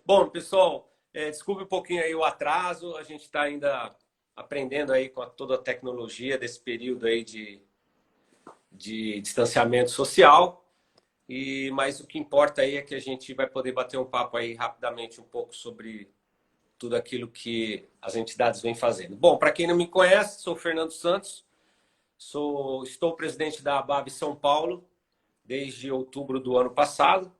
Bom, pessoal, desculpe um pouquinho aí o atraso, a gente está ainda aprendendo aí com toda a tecnologia desse período aí de distanciamento social, mas o que importa aí é que a gente vai poder bater um papo aí rapidamente um pouco sobre tudo aquilo que as entidades vêm fazendo. Bom, para quem não me conhece, sou Fernando Santos, estou presidente da ABAV São Paulo desde outubro do ano passado,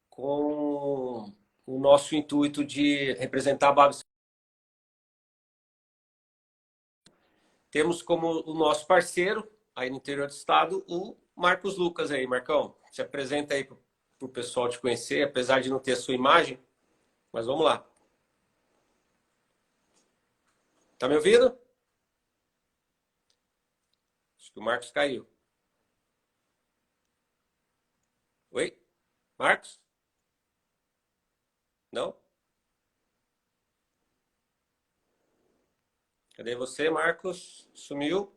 com o nosso intuito de representar a ABAV. Temos como o nosso parceiro, aí no interior do estado, o Marcos Lucas aí. Marcão, se apresenta aí para o pessoal te conhecer, apesar de não ter a sua imagem, mas vamos lá. Tá me ouvindo? Acho que o Marcos caiu. Oi? Marcos? Não? Cadê você, Marcos? Sumiu?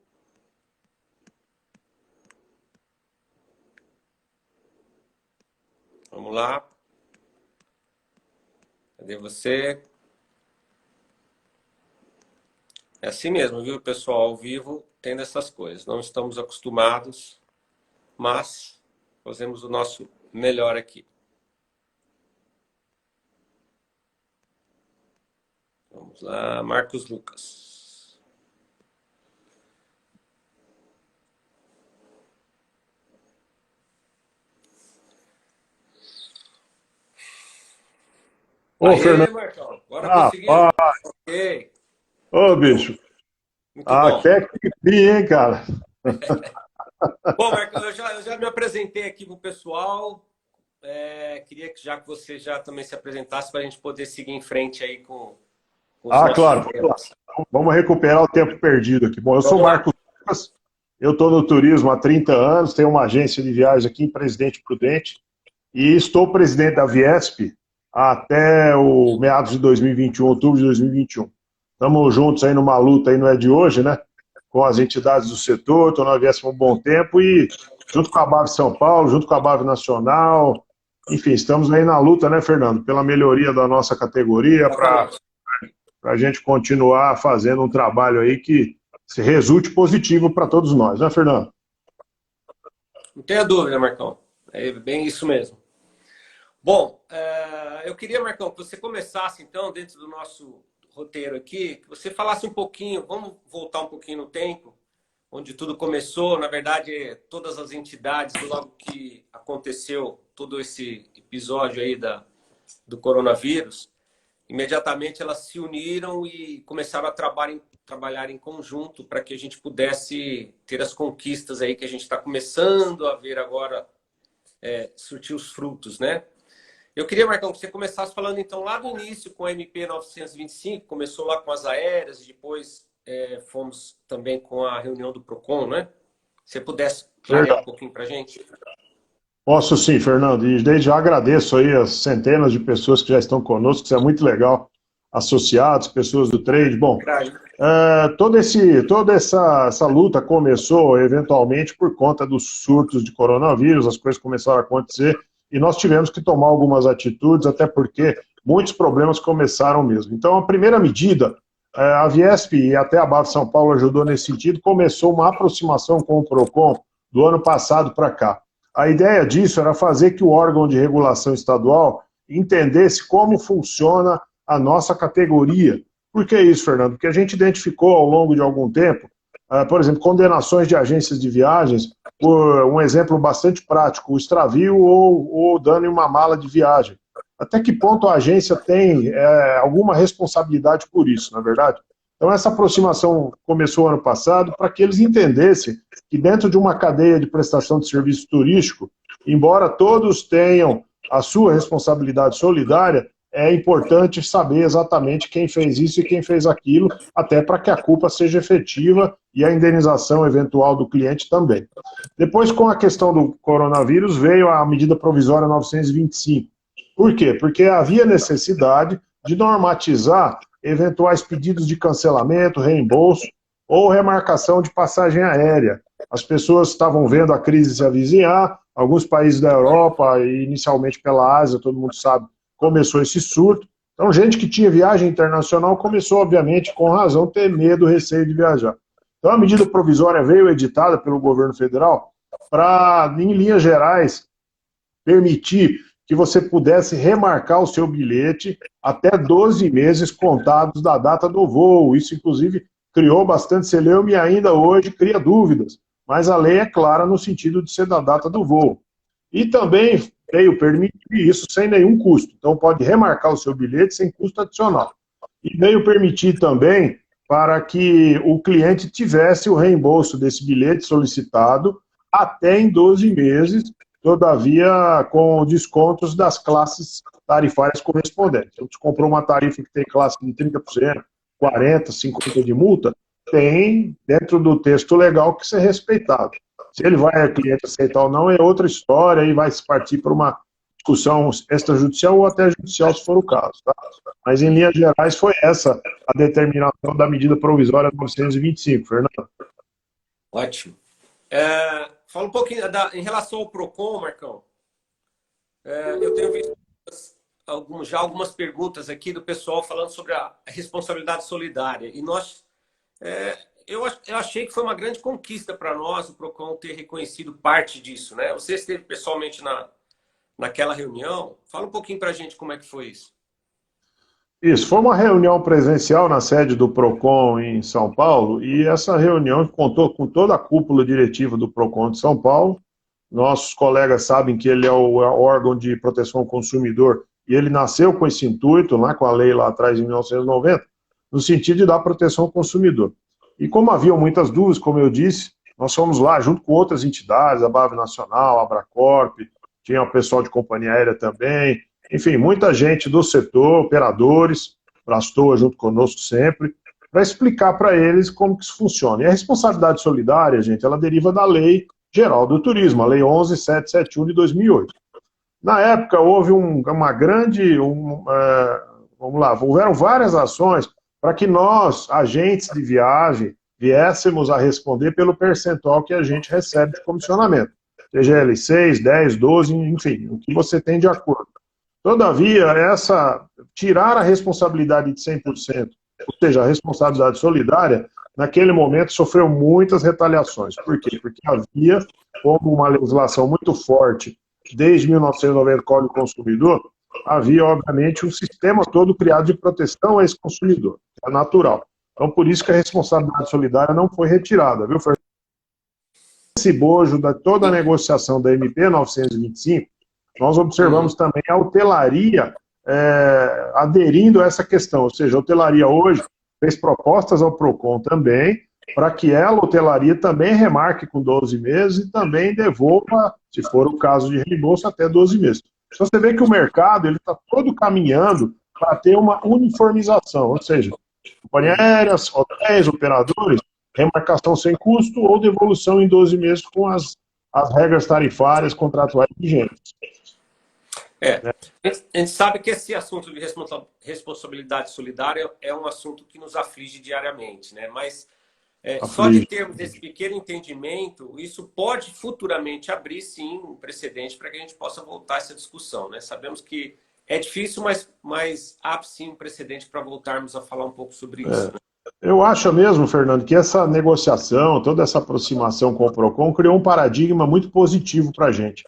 Vamos lá. Cadê você? É assim mesmo, viu, pessoal? Ao vivo tem dessas coisas. Não estamos acostumados, mas fazemos o nosso melhor aqui. Vamos lá, Marcos Lucas. Ô, Fernando. Marcão, agora conseguimos. Rapaz, Ok, ô, bicho. muito bom. Até que enfim, hein, cara? Bom, Marcão, eu já me apresentei aqui para o pessoal. Queria que já que você já também se apresentasse para a gente poder seguir em frente aí com os nossos Claro. temas. Vamos recuperar o tempo perdido aqui. Bom, eu sou Vamos lá. Marcos Lucas, eu estou no turismo há 30 anos, tenho uma agência de viagens aqui em Presidente Prudente e estou presidente da Viesp até o meados de 2021, outubro de 2021. Estamos juntos aí numa luta, aí não é de hoje, né? Com as entidades do setor, estou na Viesp há um bom tempo e junto com a BAV São Paulo, junto com a BAV Nacional, enfim, estamos aí na luta, né, Fernando? Pela melhoria da nossa categoria, para a gente continuar fazendo um trabalho aí que se resulte positivo para todos nós, né, Fernando? Não tenha dúvida, Marcão. É bem isso mesmo. Bom, eu queria, Marcão, que você começasse, então, dentro do nosso roteiro aqui, que você falasse um pouquinho, vamos voltar um pouquinho no tempo, onde tudo começou. Na verdade, todas as entidades, logo que aconteceu todo esse episódio aí do coronavírus, imediatamente elas se uniram e começaram a trabalhar em conjunto para que a gente pudesse ter as conquistas aí que a gente está começando a ver agora surtir os frutos, né? Eu queria, Marcão, que você começasse falando então lá do início com a MP 925, começou lá com as aéreas, e depois fomos também com a reunião do PROCON, né? Se você pudesse clarear um pouquinho para a gente. Posso sim, Fernando, e desde já agradeço aí as centenas de pessoas que já estão conosco, isso é muito legal, associados, pessoas do trade. Bom, toda essa luta começou eventualmente por conta dos surtos de coronavírus, as coisas começaram a acontecer e nós tivemos que tomar algumas atitudes, até porque muitos problemas começaram mesmo. Então, a primeira medida, a Viesp e até a BAV São Paulo ajudou nesse sentido, começou uma aproximação com o PROCON do ano passado para cá. A ideia disso era fazer que o órgão de regulação estadual entendesse como funciona a nossa categoria. Por que isso, Fernando? Porque a gente identificou ao longo de algum tempo, por exemplo, condenações de agências de viagens, por um exemplo bastante prático, o extravio ou dano em uma mala de viagem. Até que ponto a agência tem alguma responsabilidade por isso, não é verdade? Então essa aproximação começou ano passado para que eles entendessem que dentro de uma cadeia de prestação de serviço turístico, embora todos tenham a sua responsabilidade solidária, é importante saber exatamente quem fez isso e quem fez aquilo, até para que a culpa seja efetiva e a indenização eventual do cliente também. Depois, com a questão do coronavírus, veio a medida provisória 925. Por quê? Porque havia necessidade de normatizar eventuais pedidos de cancelamento, reembolso ou remarcação de passagem aérea. As pessoas estavam vendo a crise se avizinhar, alguns países da Europa, inicialmente pela Ásia, todo mundo sabe começou esse surto. Então, gente que tinha viagem internacional começou, obviamente, com razão, ter medo, receio de viajar. Então, a medida provisória veio editada pelo governo federal para, em linhas gerais, permitir que você pudesse remarcar o seu bilhete até 12 meses contados da data do voo. Isso, inclusive, criou bastante celeuma e ainda hoje cria dúvidas. Mas a lei é clara no sentido de ser da data do voo. E também veio permitir isso sem nenhum custo. Então, pode remarcar o seu bilhete sem custo adicional. E veio permitir também para que o cliente tivesse o reembolso desse bilhete solicitado até em 12 meses, todavia com descontos das classes tarifárias correspondentes. Então, se comprou uma tarifa que tem classe de 30%, 40%, 50% de multa, tem dentro do texto legal que ser respeitado. Se ele vai, o cliente aceitar ou não, é outra história e vai se partir para uma discussão extrajudicial ou até judicial, se for o caso. Tá? Mas, em linhas gerais, foi essa a determinação da medida provisória 925, Fernando. Ótimo. Fala um pouquinho em relação ao PROCON, Marcão. Eu tenho visto já algumas perguntas aqui do pessoal falando sobre a responsabilidade solidária. E eu achei que foi uma grande conquista para nós o PROCON ter reconhecido parte disso, né? Você esteve pessoalmente naquela reunião. Fala um pouquinho para a gente como é que foi isso. Isso, foi uma reunião presencial na sede do PROCON em São Paulo, e essa reunião contou com toda a cúpula diretiva do PROCON de São Paulo. Nossos colegas sabem que ele é o órgão de proteção ao consumidor, e ele nasceu com esse intuito, lá com a lei lá atrás, em 1990, no sentido de dar proteção ao consumidor. E como haviam muitas dúvidas, como eu disse, nós fomos lá junto com outras entidades, a BAV Nacional, a Abracorp, tinha o pessoal de companhia aérea também, enfim, muita gente do setor, operadores, Brastoa junto conosco sempre, para explicar para eles como que isso funciona. E a responsabilidade solidária, gente, ela deriva da Lei Geral do Turismo, a Lei 11.771 de 2008. Na época, houve uma grande... vamos lá, houveram várias ações para que nós, agentes de viagem, viéssemos a responder pelo percentual que a gente recebe de comissionamento. Seja ele 6, 10, 12, enfim, o que você tem de acordo. Todavia, tirar a responsabilidade de 100%, ou seja, a responsabilidade solidária, naquele momento sofreu muitas retaliações. Por quê? Porque havia, como uma legislação muito forte, desde 1990, Código do Consumidor, havia, obviamente, um sistema todo criado de proteção a esse consumidor. É natural. Então, por isso que a responsabilidade solidária não foi retirada, viu, Fernando? Esse bojo da toda a negociação da MP 925, nós observamos também a hotelaria aderindo a essa questão, ou seja, a hotelaria hoje fez propostas ao PROCON também, para que ela, a hotelaria, também remarque com 12 meses e também devolva, se for o caso de reembolso, até 12 meses. Então você vê que o mercado está todo caminhando para ter uma uniformização, ou seja, companhias aéreas, hotéis, operadores, remarcação sem custo ou devolução em 12 meses com as regras tarifárias contratuais vigentes. A gente sabe que esse assunto de responsabilidade solidária é um assunto que nos aflige diariamente, né? Mas só de termos esse pequeno entendimento, isso pode futuramente abrir, sim, um precedente para que a gente possa voltar a essa discussão, né? Sabemos que é difícil, mas abre, sim, um precedente para voltarmos a falar um pouco sobre isso. Né? Eu acho mesmo, Fernando, que essa negociação, toda essa aproximação com o PROCON criou um paradigma muito positivo para a gente.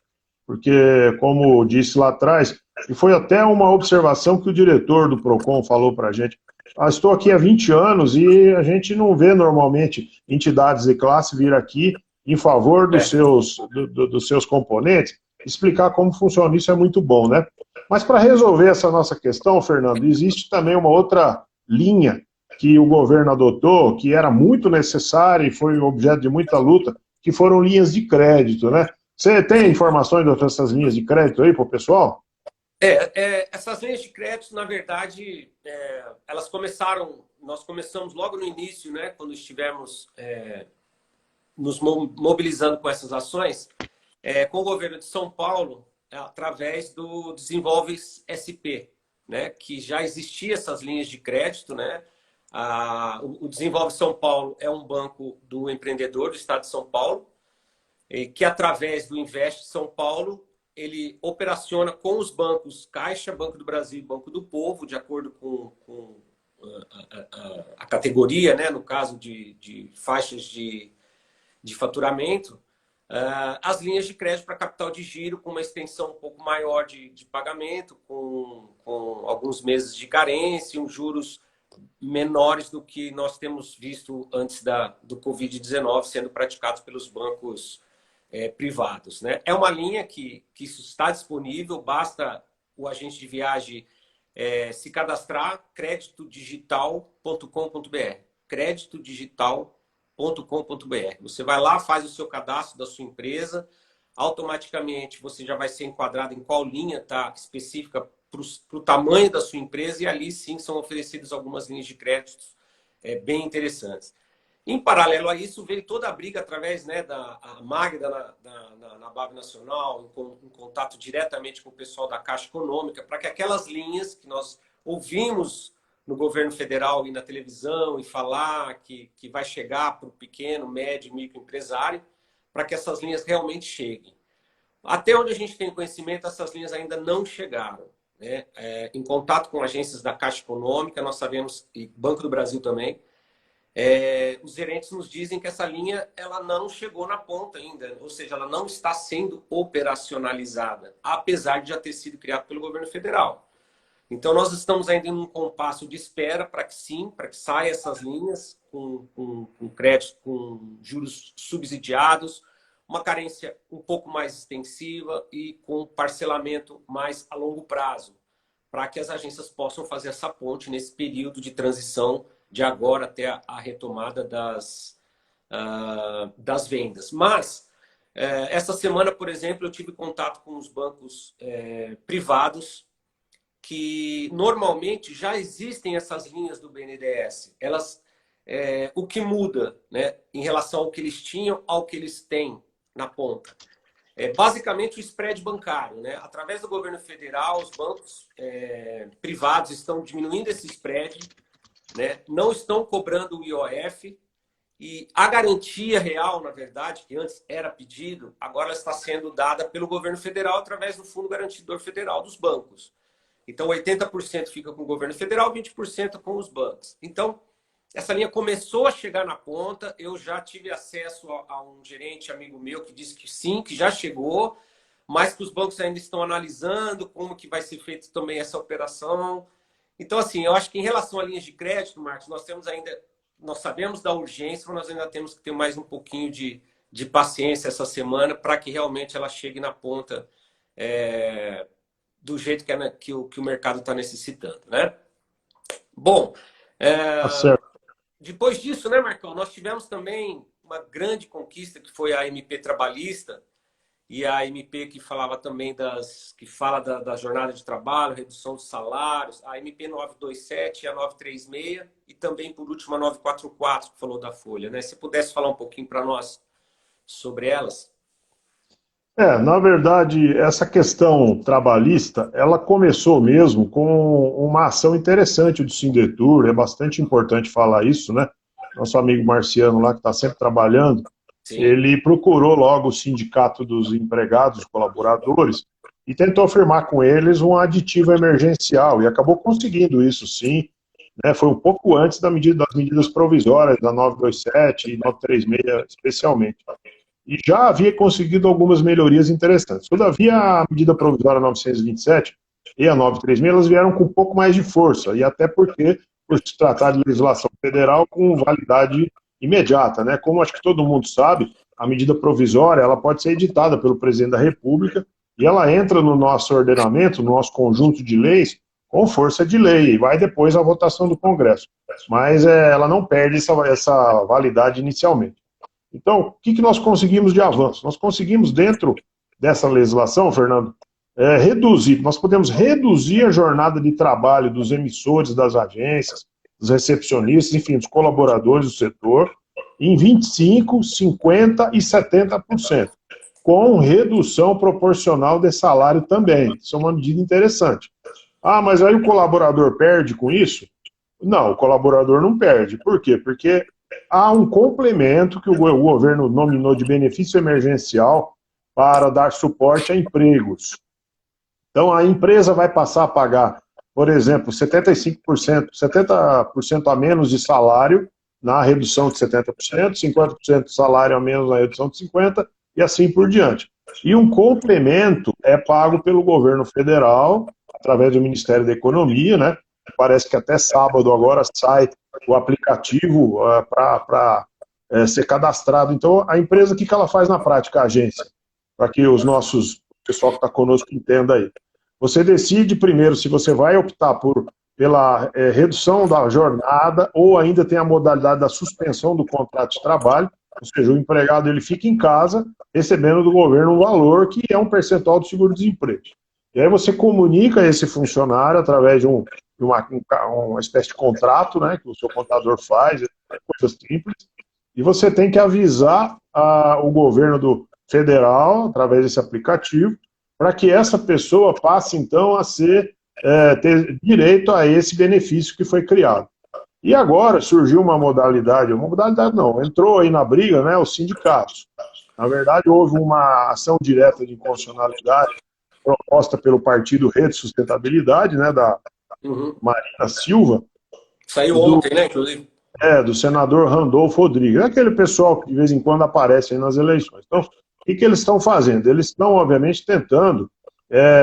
Porque, como disse lá atrás, e foi até uma observação que o diretor do PROCON falou para a gente, estou aqui há 20 anos e a gente não vê normalmente entidades de classe vir aqui em favor dos seus componentes, explicar como funciona isso é muito bom, né? Mas para resolver essa nossa questão, Fernando, existe também uma outra linha que o governo adotou, que era muito necessária e foi objeto de muita luta, que foram linhas de crédito, né? Você tem informações dessas linhas de crédito aí para o pessoal? Essas linhas de crédito, na verdade, nós começamos logo no início, né, quando estivemos nos mobilizando com essas ações, com o governo de São Paulo, através do Desenvolve SP, né, que já existia essas linhas de crédito, né? O Desenvolve São Paulo é um banco do empreendedor do estado de São Paulo, que através do Investe São Paulo ele operaciona com os bancos Caixa, Banco do Brasil e Banco do Povo, de acordo com a categoria, né, no caso de faixas de faturamento, as linhas de crédito para capital de giro com uma extensão um pouco maior de pagamento, com alguns meses de carência, uns juros menores do que nós temos visto antes do Covid-19 sendo praticados pelos bancos privados, né? É uma linha que isso está disponível, basta o agente de viagem se cadastrar, creditodigital.com.br, creditodigital.com.br. Você vai lá, faz o seu cadastro da sua empresa, automaticamente você já vai ser enquadrado em qual linha está específica para o tamanho da sua empresa, e ali sim são oferecidas algumas linhas de créditos bem interessantes. Em paralelo a isso, veio toda a briga através, né, da Magda na BAB Nacional, em contato diretamente com o pessoal da Caixa Econômica, para que aquelas linhas que nós ouvimos no governo federal e na televisão e falar que vai chegar para o pequeno, médio e microempresário, para que essas linhas realmente cheguem. Até onde a gente tem conhecimento, essas linhas ainda não chegaram, né? Em contato com agências da Caixa Econômica, nós sabemos, e Banco do Brasil também, os gerentes nos dizem que essa linha ela não chegou na ponta ainda, ou seja, ela não está sendo operacionalizada, apesar de já ter sido criado pelo governo federal. Então, nós estamos ainda em um compasso de espera para que sim, para que saiam essas linhas com crédito, com juros subsidiados, uma carência um pouco mais extensiva e com parcelamento mais a longo prazo, para que as agências possam fazer essa ponte nesse período de transição de agora até a retomada das vendas. Mas, essa semana, por exemplo, eu tive contato com os bancos privados, que normalmente já existem essas linhas do BNDES. O que muda, né, em relação ao que eles tinham ao que eles têm na ponta? Basicamente o spread bancário, né? Através do governo federal, os bancos privados estão diminuindo esse spread, né? Não estão cobrando o IOF, e a garantia real, na verdade, que antes era pedido, agora está sendo dada pelo governo federal através do Fundo Garantidor Federal dos bancos. Então, 80% fica com o governo federal, 20% com os bancos. Então, essa linha começou a chegar na ponta. Eu já tive acesso a um gerente amigo meu que disse que sim, que já chegou, mas que os bancos ainda estão analisando como que vai ser feita também essa operação. Então, assim, eu acho que em relação a linhas de crédito, Marcos, nós sabemos da urgência, mas nós ainda temos que ter mais um pouquinho de paciência essa semana para que realmente ela chegue na ponta do jeito que o mercado está necessitando, né? Bom, Tá certo. depois disso, né, Marcão, nós tivemos também uma grande conquista que foi a MP trabalhista, e a MP que falava também que fala da jornada de trabalho, redução dos salários, a MP 927 e a 936, e também, por último, a 944, que falou da Folha, né? Se pudesse falar um pouquinho para nós sobre elas. Na verdade, essa questão trabalhista, ela começou mesmo com uma ação interessante do Sindetur, é bastante importante falar isso, né? Nosso amigo Marciano lá, que está sempre trabalhando, Sim. Ele procurou logo o sindicato dos empregados, colaboradores, e tentou firmar com eles um aditivo emergencial, e acabou conseguindo isso sim, né? Foi um pouco antes das medidas provisórias, da 927 e 936 especialmente. E já havia conseguido algumas melhorias interessantes. Todavia, a medida provisória 927 e a 936, elas vieram com um pouco mais de força, e até porque, por se tratar de legislação federal com validade imediata, né? Como acho que todo mundo sabe, a medida provisória ela pode ser editada pelo presidente da República e ela entra no nosso ordenamento, no nosso conjunto de leis, com força de lei, e vai depois à votação do Congresso. Mas ela não perde essa validade inicialmente. Então, o que nós conseguimos de avanço? Nós conseguimos, dentro dessa legislação, Fernando, nós podemos reduzir a jornada de trabalho dos emissores das agências, dos recepcionistas, enfim, dos colaboradores do setor, em 25%, 50% e 70%, com redução proporcional de salário também. Isso é uma medida interessante. Ah, mas aí o colaborador perde com isso? Não, o colaborador não perde. Por quê? Porque há um complemento que o governo nominou de benefício emergencial para dar suporte a empregos. Então, a empresa vai passar a pagar, por exemplo, 70% a menos de salário na redução de 70%, 50% de salário a menos na redução de 50%, e assim por diante. E um complemento é pago pelo governo federal, através do Ministério da Economia, né? Parece que até sábado agora sai o aplicativo para ser cadastrado. Então, a empresa, o que ela faz na prática, a agência? Para que o pessoal que está conosco entenda aí. Você decide primeiro se você vai optar pela redução da jornada ou ainda tem a modalidade da suspensão do contrato de trabalho, ou seja, o empregado ele fica em casa recebendo do governo um valor que é um percentual do seguro-desemprego. E aí você comunica esse funcionário através de uma espécie de contrato, né, que o seu contador faz, coisas simples, e você tem que avisar o governo federal, através desse aplicativo, para que essa pessoa passe, então, a ter direito a esse benefício que foi criado. E agora surgiu uma modalidade não, entrou aí na briga, né, os sindicatos. Na verdade, houve uma ação direta de inconstitucionalidade proposta pelo partido Rede Sustentabilidade, né, da Marina Silva. Saiu ontem, né, inclusive? Do senador Randolfo Rodrigues. É aquele pessoal que de vez em quando aparece aí nas eleições. Então, o que eles estão fazendo? Eles estão, obviamente, tentando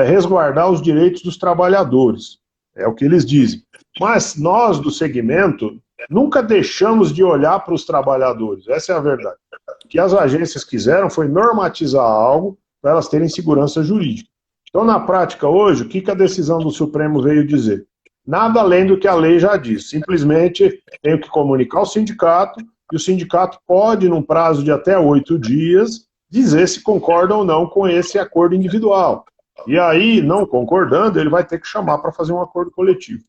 resguardar os direitos dos trabalhadores. É o que eles dizem. Mas nós, do segmento, nunca deixamos de olhar para os trabalhadores. Essa é a verdade. O que as agências quiseram foi normatizar algo para elas terem segurança jurídica. Então, na prática, hoje, o que a decisão do Supremo veio dizer? Nada além do que a lei já diz. Simplesmente tenho que comunicar ao sindicato, e o sindicato pode, num prazo de até 8 dias, dizer se concorda ou não com esse acordo individual. E aí, não concordando, ele vai ter que chamar para fazer um acordo coletivo.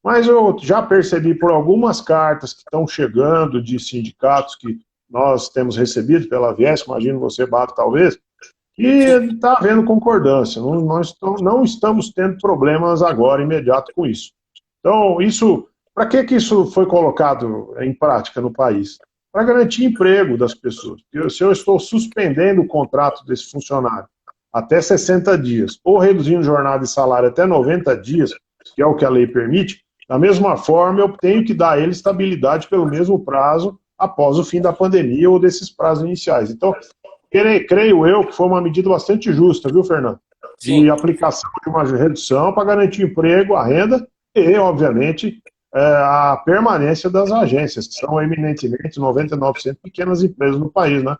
Mas eu já percebi por algumas cartas que estão chegando de sindicatos que nós temos recebido pela Vies, imagino você, Bato, talvez, e está havendo concordância. Não estamos tendo problemas agora, imediato, com isso. Então, para que isso foi colocado em prática no país? Para garantir emprego das pessoas. Se eu estou suspendendo o contrato desse funcionário até 60 dias, ou reduzindo jornada e salário até 90 dias, que é o que a lei permite, da mesma forma eu tenho que dar a ele estabilidade pelo mesmo prazo após o fim da pandemia ou desses prazos iniciais. Então, creio eu que foi uma medida bastante justa, viu, Fernando? Sim. De aplicação de uma redução para garantir emprego, a renda e, obviamente, a permanência das agências, que são eminentemente 99% pequenas empresas no país, né?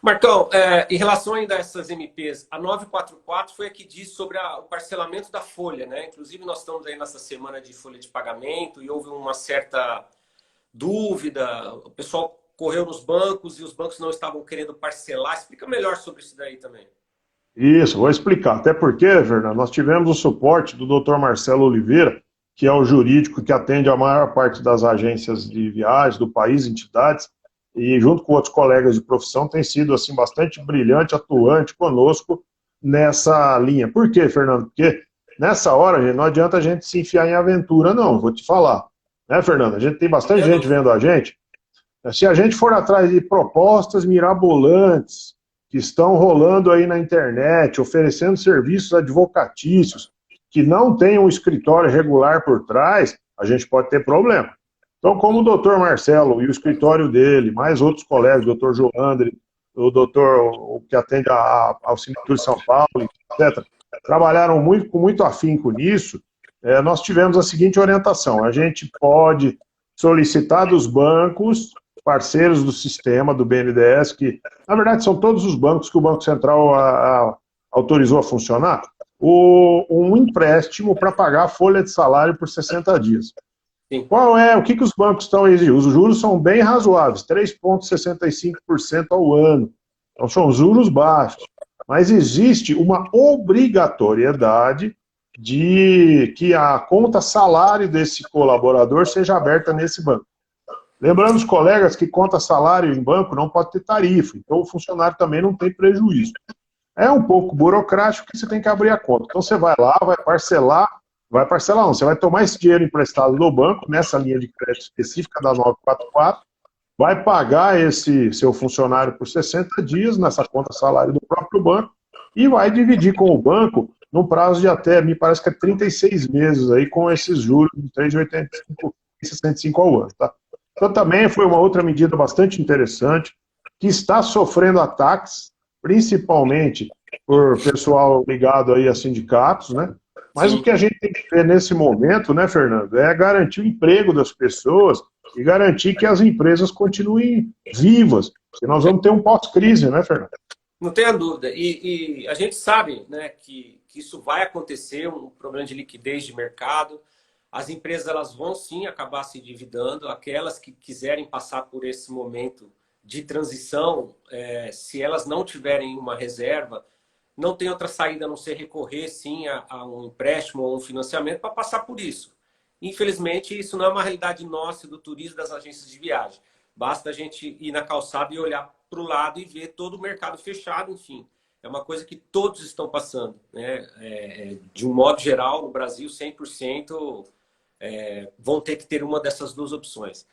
Marcão, em relação ainda a essas MPs, a 944 foi a que diz sobre o parcelamento da folha, né? Inclusive, nós estamos aí nessa semana de folha de pagamento e houve uma certa dúvida, o pessoal correu nos bancos e os bancos não estavam querendo parcelar. Explica melhor sobre isso daí também. Isso, vou explicar. Até porque, Fernando, nós tivemos o suporte do Dr. Marcelo Oliveira, que é o jurídico que atende a maior parte das agências de viagens do país, entidades, e junto com outros colegas de profissão tem sido assim bastante brilhante, atuante conosco nessa linha. Por quê, Fernando? Porque nessa hora, gente, não adianta a gente se enfiar em aventura, não, vou te falar. Né, Fernando? A gente tem bastante gente vendo a gente. Se a gente for atrás de propostas mirabolantes que estão rolando aí na internet, oferecendo serviços advocatícios, que não tem um escritório regular por trás, a gente pode ter problema. Então, como o doutor Marcelo e o escritório dele, mais outros colegas, o doutor Joandre, o doutor que atende ao Sindicato de São Paulo, etc., trabalharam com muito afinco nisso, nós tivemos a seguinte orientação: a gente pode solicitar dos bancos, parceiros do sistema, do BNDES, que, na verdade, são todos os bancos que o Banco Central autorizou a funcionar, um empréstimo para pagar a folha de salário por 60 dias. Sim. O que os bancos estão exigindo? Os juros são bem razoáveis, 3,65% ao ano. Então, são juros baixos. Mas existe uma obrigatoriedade de que a conta salário desse colaborador seja aberta nesse banco. Lembrando os colegas que conta salário em banco não pode ter tarifa, então o funcionário também não tem prejuízo. É um pouco burocrático que você tem que abrir a conta. Então você vai lá, vai parcelar não, você vai tomar esse dinheiro emprestado do banco, nessa linha de crédito específica da 944, vai pagar esse seu funcionário por 60 dias nessa conta salário do próprio banco e vai dividir com o banco num prazo de até, me parece que é 36 meses aí, com esses juros de 3,85 e 65 ao ano, tá? Então também foi uma outra medida bastante interessante, que está sofrendo ataques, principalmente por pessoal ligado aí a sindicatos, né? Mas o Sim. que a gente tem que ver nesse momento, né, Fernando, é garantir o emprego das pessoas e garantir que as empresas continuem vivas, porque nós vamos ter um pós-crise, né, Fernando? Não tenha dúvida. E a gente sabe, né, que isso vai acontecer, um problema de liquidez de mercado. As empresas elas vão sim acabar se endividando. Aquelas que quiserem passar por esse momento de transição, se elas não tiverem uma reserva, não tem outra saída a não ser recorrer sim a um empréstimo ou um financiamento para passar por isso. Infelizmente, isso não é uma realidade nossa do turismo das agências de viagem. Basta a gente ir na calçada e olhar para o lado e ver todo o mercado fechado, enfim. É uma coisa que todos estão passando, né? De um modo geral, no Brasil, 100% vão ter que ter uma dessas duas opções.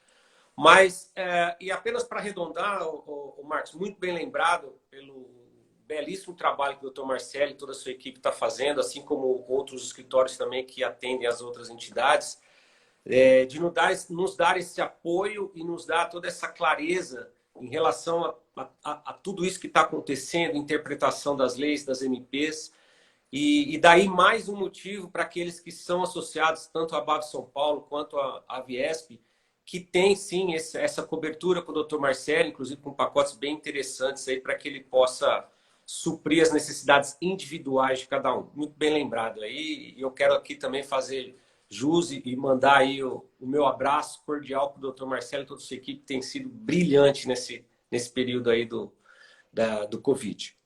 Mas, e apenas para arredondar, o Marcos, muito bem lembrado pelo belíssimo trabalho que o Dr. Marcelo e toda a sua equipe está fazendo, assim como outros escritórios também que atendem as outras entidades, de nos dar esse apoio e nos dar toda essa clareza em relação a tudo isso que está acontecendo, interpretação das leis, das MPs, e daí mais um motivo para aqueles que são associados tanto à BAV São Paulo quanto à Viesp, que tem sim essa cobertura com o Dr. Marcelo, inclusive com pacotes bem interessantes aí para que ele possa suprir as necessidades individuais de cada um. Muito bem lembrado aí. E eu quero aqui também fazer jus e mandar aí o meu abraço cordial para o Dr. Marcelo e toda a sua equipe, que tem sido brilhante nesse período aí do Covid.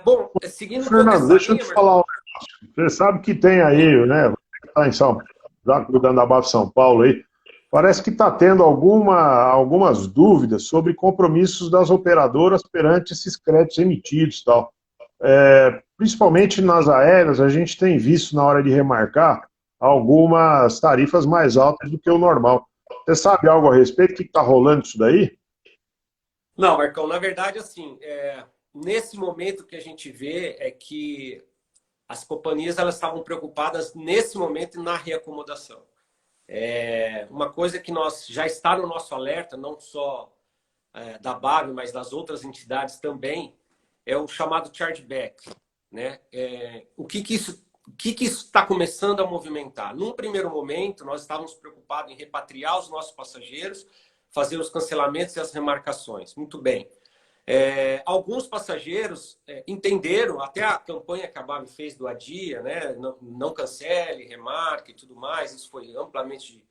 Bom, seguindo um pouco Fernando, essa deixa eu linha, te falar um negócio. Você sabe que tem aí, né? Você que está em São, já cuidando da BAV São Paulo aí, parece que está tendo algumas dúvidas sobre compromissos das operadoras perante esses créditos emitidos e tal. Principalmente nas aéreas, a gente tem visto na hora de remarcar algumas tarifas mais altas do que o normal. Você sabe algo a respeito? O que está rolando isso daí? Não, Marcão, na verdade, assim, nesse momento que a gente vê é que as companhias elas estavam preocupadas nesse momento na reacomodação. Uma coisa que nós já está no nosso alerta, não só da BAB, mas das outras entidades também, é o chamado chargeback, né? O que isso está começando a movimentar? Num primeiro momento, nós estávamos preocupados em repatriar os nossos passageiros, fazer os cancelamentos e as remarcações. Muito bem. Alguns passageiros entenderam, até a campanha que a BAB fez do Adia, né? Não cancele, remarque e tudo mais, isso foi amplamente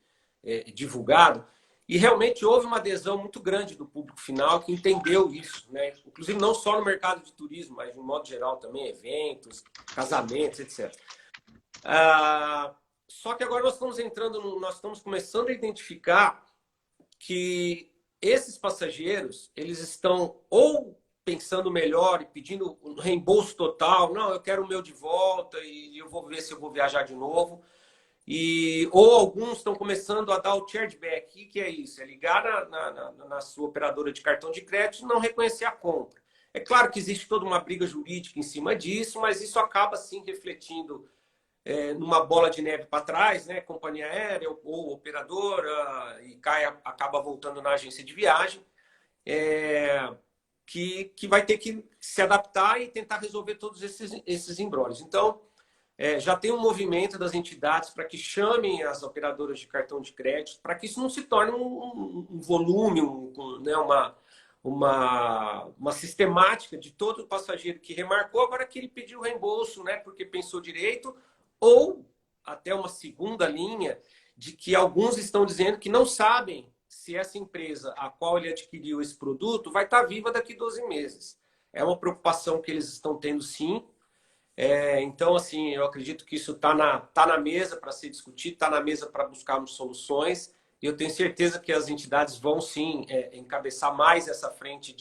divulgado. E realmente houve uma adesão muito grande do público final que entendeu isso, né? Inclusive não só no mercado de turismo, mas de um modo geral também, eventos, casamentos, etc. Só que agora nós estamos começando a identificar que esses passageiros, eles estão ou pensando melhor e pedindo um reembolso total, não, eu quero o meu de volta e eu vou ver se eu vou viajar de novo. Ou alguns estão começando a dar o chargeback. O que é isso? É ligar na sua operadora de cartão de crédito e não reconhecer a compra. É claro que existe toda uma briga jurídica em cima disso, mas isso acaba sim refletindo numa bola de neve para trás, né? Companhia aérea ou operadora, e acaba voltando na agência de viagem, que vai ter que se adaptar e tentar resolver todos esses embrólios. Então, já tem um movimento das entidades para que chamem as operadoras de cartão de crédito, para que isso não se torne um volume, né, uma sistemática de todo passageiro que remarcou, agora que ele pediu reembolso, né, porque pensou direito, ou até uma segunda linha de que alguns estão dizendo que não sabem se essa empresa a qual ele adquiriu esse produto vai estar viva daqui 12 meses. É uma preocupação que eles estão tendo, sim. Então, assim, eu acredito que isso está na mesa para ser discutido, está na mesa para buscarmos soluções. E eu tenho certeza que as entidades vão, sim, encabeçar mais essa frente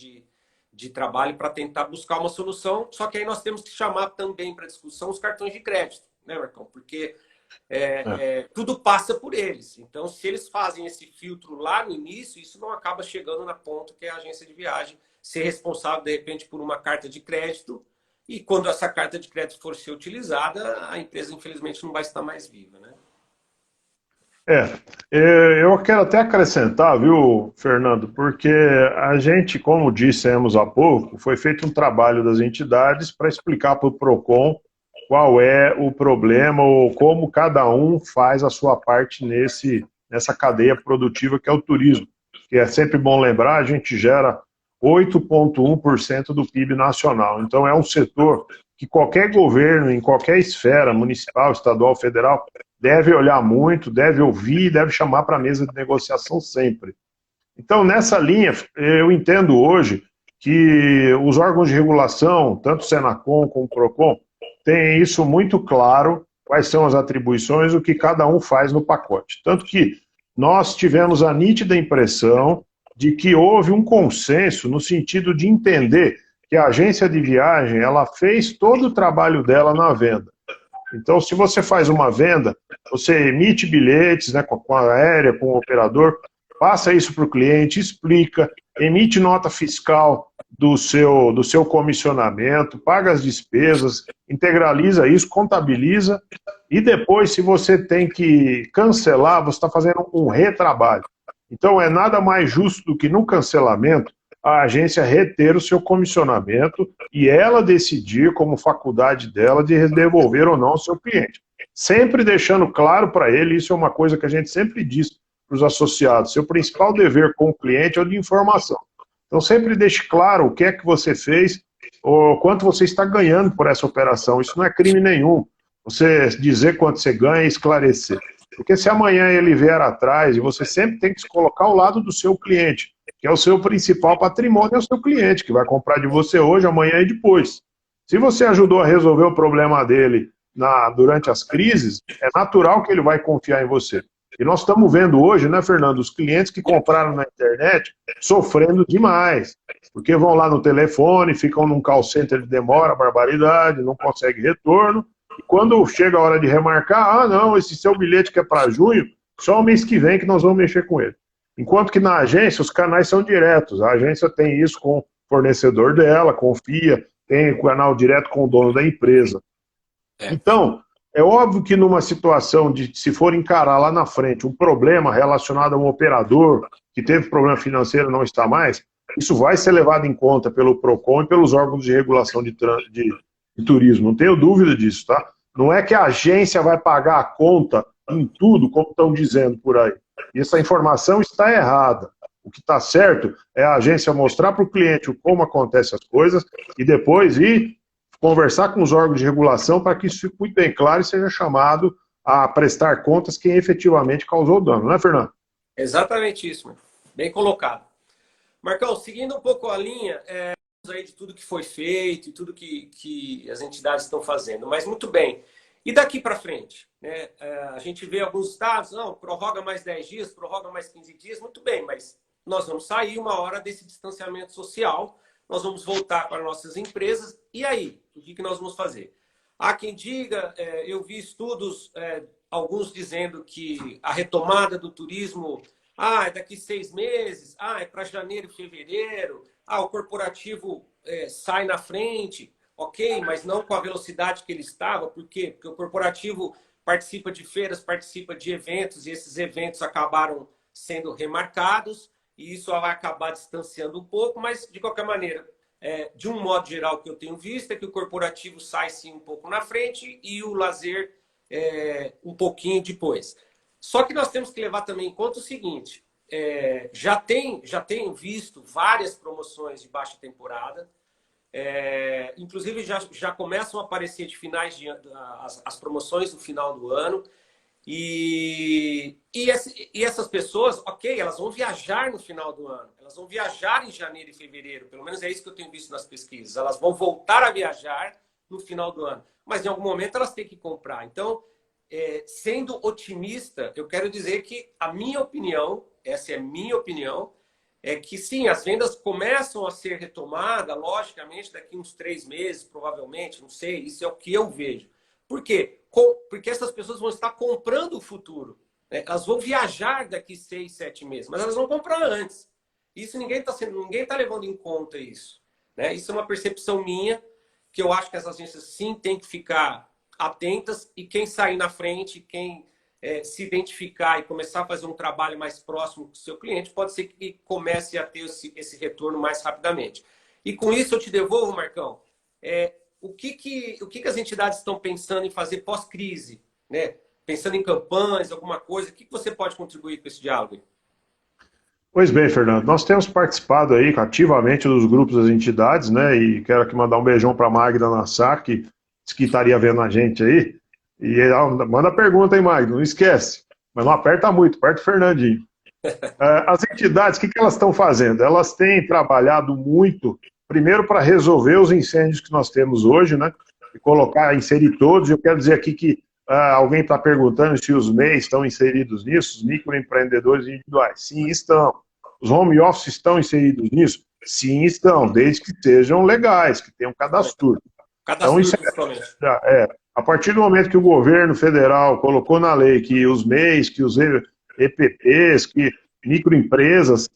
de trabalho para tentar buscar uma solução. Só que aí nós temos que chamar também para discussão os cartões de crédito, né, Marcão? Porque tudo passa por eles. Então, se eles fazem esse filtro lá no início, isso não acaba chegando na ponta que é a agência de viagem ser responsável, de repente, por uma carta de crédito. E quando essa carta de crédito for ser utilizada, a empresa, infelizmente, não vai estar mais viva, né? É, eu quero até acrescentar, viu, Fernando, porque a gente, como dissemos há pouco, foi feito um trabalho das entidades para explicar para o PROCON qual é o problema ou como cada um faz a sua parte nessa cadeia produtiva que é o turismo. Que é sempre bom lembrar, a gente gera 8,1% do PIB nacional. Então é um setor que qualquer governo, em qualquer esfera, municipal, estadual, federal, deve olhar muito, deve ouvir, deve chamar para a mesa de negociação sempre. Então, nessa linha, eu entendo hoje que os órgãos de regulação, tanto o Senacom como o PROCON, têm isso muito claro, quais são as atribuições, o que cada um faz no pacote. Tanto que nós tivemos a nítida impressão de que houve um consenso no sentido de entender que a agência de viagem, ela fez todo o trabalho dela na venda. Então, se você faz uma venda, você emite bilhetes, né, com a aérea, com o operador, passa isso para o cliente, explica, emite nota fiscal do seu comissionamento, paga as despesas, integraliza isso, contabiliza, e depois, se você tem que cancelar, você está fazendo um retrabalho. Então, é nada mais justo do que no cancelamento, a agência reter o seu comissionamento e ela decidir, como faculdade dela, de devolver ou não ao seu cliente. Sempre deixando claro para ele, isso é uma coisa que a gente sempre diz para os associados, seu principal dever com o cliente é o de informação. Então sempre deixe claro o que é que você fez, ou quanto você está ganhando por essa operação. Isso não é crime nenhum. Você dizer quanto você ganha e esclarecer. Porque se amanhã ele vier atrás, e você sempre tem que se colocar ao lado do seu cliente, que é o seu principal patrimônio, é o seu cliente, que vai comprar de você hoje, amanhã e depois. Se você ajudou a resolver o problema dele durante as crises, é natural que ele vai confiar em você. E nós estamos vendo hoje, né, Fernando, os clientes que compraram na internet sofrendo demais, porque vão lá no telefone, ficam num call center de demora, barbaridade, não consegue retorno, e quando chega a hora de remarcar, não, esse seu bilhete que é para junho, só o mês que vem que nós vamos mexer com ele. Enquanto que na agência os canais são diretos. A agência tem isso com o fornecedor dela, confia, tem o canal direto com o dono da empresa. Então, é óbvio que numa situação de, se for encarar lá na frente um problema relacionado a um operador que teve problema financeiro e não está mais, isso vai ser levado em conta pelo PROCON e pelos órgãos de regulação de turismo. Não tenho dúvida disso, tá? Não é que a agência vai pagar a conta em tudo, como estão dizendo por aí. E essa informação está errada. O que está certo é a agência mostrar para o cliente como acontecem as coisas e depois ir conversar com os órgãos de regulação para que isso fique muito bem claro e seja chamado a prestar contas quem efetivamente causou o dano, não é, Fernando? Exatamente isso, meu. Bem colocado. Marcão, seguindo um pouco a linha aí de tudo que foi feito e tudo que as entidades estão fazendo, mas muito bem. E daqui para frente? Né? A gente vê alguns estados, não, prorroga mais 10 dias, prorroga mais 15 dias, muito bem, mas nós vamos sair uma hora desse distanciamento social, nós vamos voltar para nossas empresas, e aí? O que nós vamos fazer? Há quem diga, eu vi estudos, alguns dizendo que a retomada do turismo, é daqui 6 meses, é para janeiro e fevereiro, o corporativo sai na frente, ok, mas não com a velocidade que ele estava. Por quê? Porque o corporativo participa de feiras, participa de eventos, e esses eventos acabaram sendo remarcados, e isso vai acabar distanciando um pouco, mas, de qualquer maneira, de um modo geral, o que eu tenho visto é que o corporativo sai, sim, um pouco na frente e o lazer um pouquinho depois. Só que nós temos que levar também em conta o seguinte, já tenho visto várias promoções de baixa temporada, inclusive já começam a aparecer de finais as promoções no final do ano. E essas pessoas, ok, elas vão viajar no final do ano, elas vão viajar em janeiro e fevereiro, pelo menos é isso que eu tenho visto nas pesquisas, elas vão voltar a viajar no final do ano, mas em algum momento elas têm que comprar. Então, sendo otimista, eu quero dizer que a minha opinião, essa é a minha opinião, é que sim, as vendas começam a ser retomadas, logicamente, daqui uns 3 meses, provavelmente, não sei, isso é o que eu vejo. Por quê? Porque essas pessoas vão estar comprando o futuro. Né? Elas vão viajar daqui 6, 7 meses, mas elas vão comprar antes. Isso ninguém tá levando em conta isso. Né? Isso é uma percepção minha, que eu acho que as agências sim têm que ficar atentas, e quem sair na frente, quem se identificar e começar a fazer um trabalho mais próximo com o seu cliente, pode ser que comece a ter esse retorno mais rapidamente. E com isso eu te devolvo, Marcão, o que as entidades estão pensando em fazer pós-crise? Né? Pensando em campanhas, alguma coisa, o que você pode contribuir com esse diálogo? Pois bem, Fernando, nós temos participado aí ativamente dos grupos das entidades, né? E quero aqui mandar um beijão para a Magda Nassar, que disse que estaria vendo a gente aí. E manda pergunta, hein, Magda? Não esquece. Mas não aperta muito, aperta o Fernandinho. As entidades, o que elas estão fazendo? Elas têm trabalhado muito, primeiro para resolver os incêndios que nós temos hoje, né? E colocar, inserir todos. Eu quero dizer aqui que alguém está perguntando se os MEIs estão inseridos nisso, os microempreendedores individuais. Sim, estão. Os home office estão inseridos nisso? Sim, estão, desde que sejam legais, que tenham cadastro. Então, isso a partir do momento que o governo federal colocou na lei que os MEIs, que os EPPs, que microempresas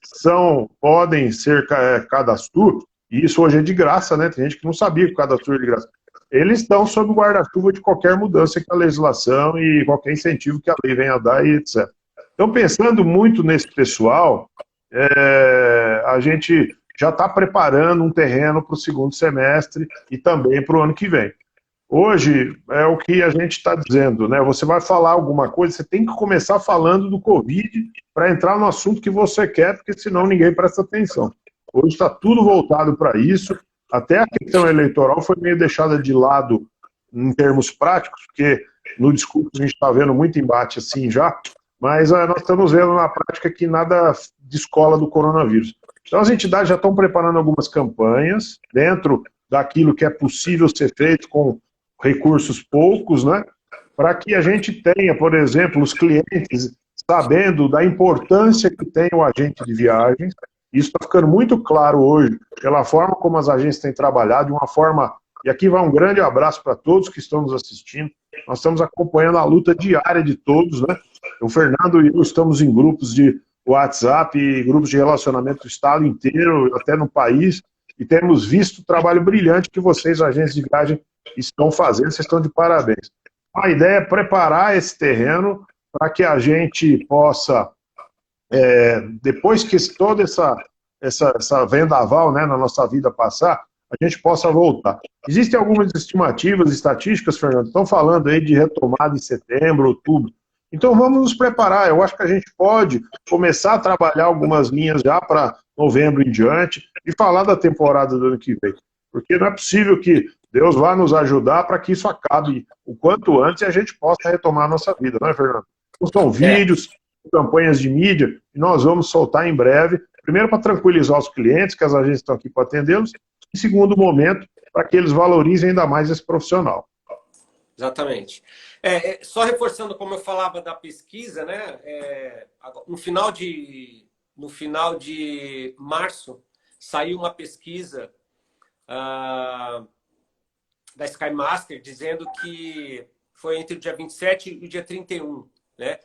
podem ser cadastro, e isso hoje é de graça, né? Tem gente que não sabia que o cadastro é de graça. Eles estão sob o guarda-chuva de qualquer mudança que a legislação e qualquer incentivo que a lei venha a dar, e etc. Então, pensando muito nesse pessoal, a gente já está preparando um terreno para o segundo semestre e também para o ano que vem. Hoje é o que a gente está dizendo, né? Você vai falar alguma coisa, você tem que começar falando do Covid para entrar no assunto que você quer, porque senão ninguém presta atenção. Hoje está tudo voltado para isso, até a questão eleitoral foi meio deixada de lado em termos práticos, porque no discurso a gente está vendo muito embate assim já, mas nós estamos vendo na prática que nada descola do coronavírus. Então as entidades já estão preparando algumas campanhas dentro daquilo que é possível ser feito com recursos poucos, né? Para que a gente tenha, por exemplo, os clientes sabendo da importância que tem o agente de viagens. Isso está ficando muito claro hoje, pela forma como as agências têm trabalhado, de uma forma... E aqui vai um grande abraço para todos que estão nos assistindo. Nós estamos acompanhando a luta diária de todos, né? O Fernando e eu estamos em grupos de WhatsApp, grupos de relacionamento do estado inteiro, até no país, e temos visto o trabalho brilhante que vocês, agências de viagem, estão fazendo. Vocês estão de parabéns. A ideia é preparar esse terreno para que a gente possa, depois que toda essa vendaval, né, na nossa vida passar, a gente possa voltar. Existem algumas estimativas, estatísticas, Fernando, estão falando aí de retomada em setembro, outubro. Então vamos nos preparar. Eu acho que a gente pode começar a trabalhar algumas linhas já para novembro em diante e falar da temporada do ano que vem. Porque não é possível que Deus vá nos ajudar para que isso acabe o quanto antes e a gente possa retomar a nossa vida, não é, Fernando? Então, são vídeos, campanhas de mídia, e nós vamos soltar em breve, primeiro para tranquilizar os clientes, que as agências estão aqui para atendê-los, e segundo momento, para que eles valorizem ainda mais esse profissional. Exatamente. Só reforçando como eu falava da pesquisa, né? No final de março, saiu uma pesquisa da SkyMaster dizendo que foi entre o dia 27 e o dia 31, né?